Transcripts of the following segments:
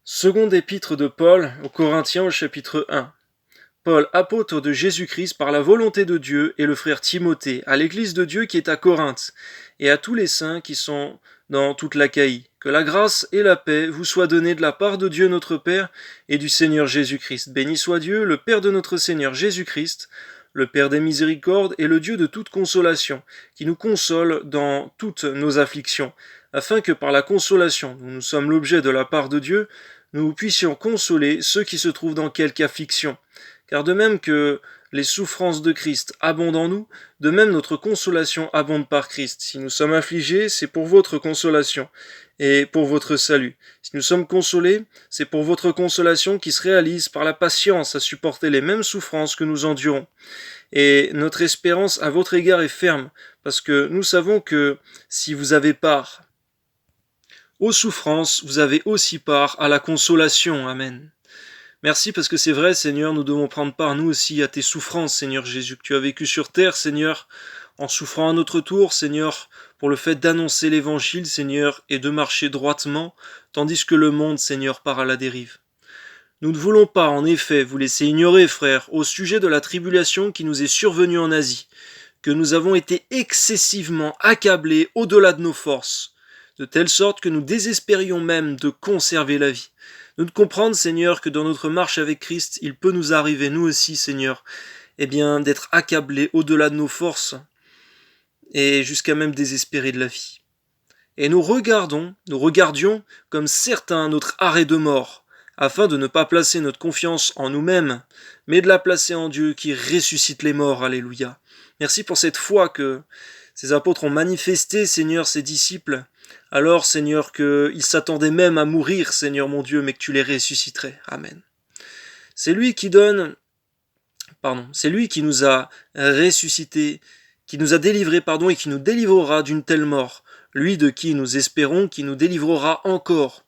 Seconde épître de Paul aux Corinthiens au chapitre 1. Paul, apôtre de Jésus-Christ par la volonté de Dieu, et le frère Timothée, à l'église de Dieu qui est à Corinthe, et à tous les saints qui sont dans toute l'Achaïe. Que la grâce et la paix vous soient données de la part de Dieu notre Père et du Seigneur Jésus-Christ. Béni soit Dieu, le Père de notre Seigneur Jésus-Christ, le Père des miséricordes et le Dieu de toute consolation, qui nous console dans toutes nos afflictions, afin que par la consolation dont nous sommes l'objet de la part de Dieu, nous puissions consoler ceux qui se trouvent dans quelque affliction. Car de même que les souffrances de Christ abondent en nous, de même notre consolation abonde par Christ. Si nous sommes affligés, c'est pour votre consolation et pour votre salut. Si nous sommes consolés, c'est pour votre consolation qui se réalise par la patience à supporter les mêmes souffrances que nous endurons. Et notre espérance à votre égard est ferme, parce que nous savons que si vous avez part aux souffrances, vous avez aussi part à la consolation. Amen. Merci parce que c'est vrai, Seigneur, nous devons prendre part nous aussi à tes souffrances, Seigneur Jésus, que tu as vécu sur terre, Seigneur, en souffrant à notre tour, Seigneur, pour le fait d'annoncer l'évangile, Seigneur, et de marcher droitement, tandis que le monde, Seigneur, part à la dérive. Nous ne voulons pas, en effet, vous laisser ignorer, frères, au sujet de la tribulation qui nous est survenue en Asie, que nous avons été excessivement accablés au-delà de nos forces, de telle sorte que nous désespérions même de conserver la vie. Nous de comprendre, Seigneur, que dans notre marche avec Christ, il peut nous arriver, nous aussi, Seigneur, d'être accablés au-delà de nos forces, et jusqu'à même désespérer de la vie. Et nous regardions comme certains notre arrêt de mort, afin de ne pas placer notre confiance en nous-mêmes, mais de la placer en Dieu qui ressuscite les morts. Alléluia. Merci pour cette foi que ces apôtres ont manifestée, Seigneur, ces disciples, alors, Seigneur, qu'ils s'attendaient même à mourir, Seigneur mon Dieu, mais que tu les ressusciterais. Amen. C'est lui qui nous a ressuscités, qui nous a délivrés, et qui nous délivrera d'une telle mort. Lui de qui nous espérons, qui nous délivrera encore.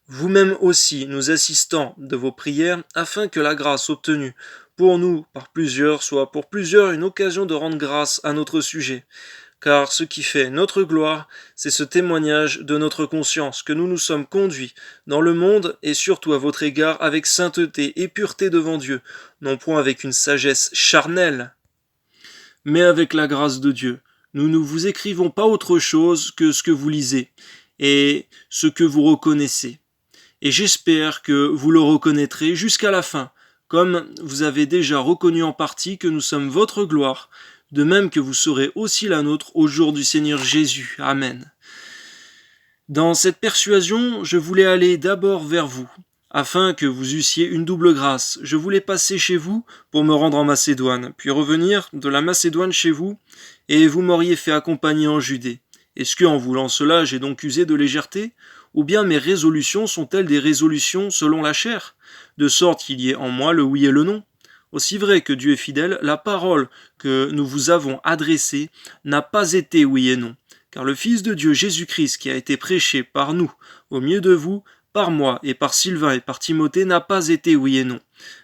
Vous-même aussi, nous assistants de vos prières, afin que la grâce obtenue pour nous par plusieurs soit pour plusieurs une occasion de rendre grâce à notre sujet. Car ce qui fait notre gloire, c'est ce témoignage de notre conscience, que nous nous sommes conduits dans le monde et surtout à votre égard avec sainteté et pureté devant Dieu, non point avec une sagesse charnelle, mais avec la grâce de Dieu. Nous ne vous écrivons pas autre chose que ce que vous lisez et ce que vous reconnaissez. Et j'espère que vous le reconnaîtrez jusqu'à la fin, comme vous avez déjà reconnu en partie que nous sommes votre gloire, de même que vous serez aussi la nôtre au jour du Seigneur Jésus. Amen. Dans cette persuasion, je voulais aller d'abord vers vous, afin que vous eussiez une double grâce. Je voulais passer chez vous pour me rendre en Macédoine, puis revenir de la Macédoine chez vous, et vous m'auriez fait accompagner en Judée. Est-ce que, en voulant cela, j'ai donc usé de légèreté? Ou bien mes résolutions sont-elles des résolutions selon la chair, de sorte qu'il y ait en moi le oui et le non? Aussi vrai que Dieu est fidèle, la parole que nous vous avons adressée n'a pas été oui et non, car le Fils de Dieu Jésus-Christ qui a été prêché par nous, au milieu de vous, par moi et par Sylvain et par Timothée n'a pas été oui et non,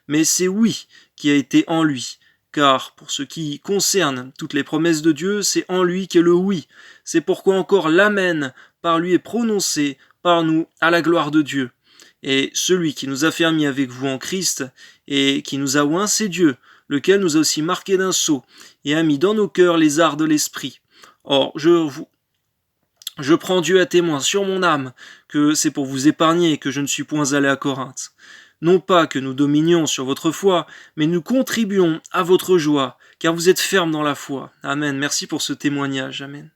mais c'est oui qui a été en lui, car pour ce qui concerne toutes les promesses de Dieu, c'est en lui qu'est le oui. C'est pourquoi encore l'amen par lui est prononcé par nous à la gloire de Dieu. Et celui qui nous a fermis avec vous en Christ, et qui nous a oints, c'est Dieu, lequel nous a aussi marqués d'un sceau, et a mis dans nos cœurs les arts de l'esprit. Or, je prends Dieu à témoin sur mon âme, que c'est pour vous épargner que je ne suis point allé à Corinthe. Non pas que nous dominions sur votre foi, mais nous contribuons à votre joie, car vous êtes fermes dans la foi. Amen. Merci pour ce témoignage. Amen.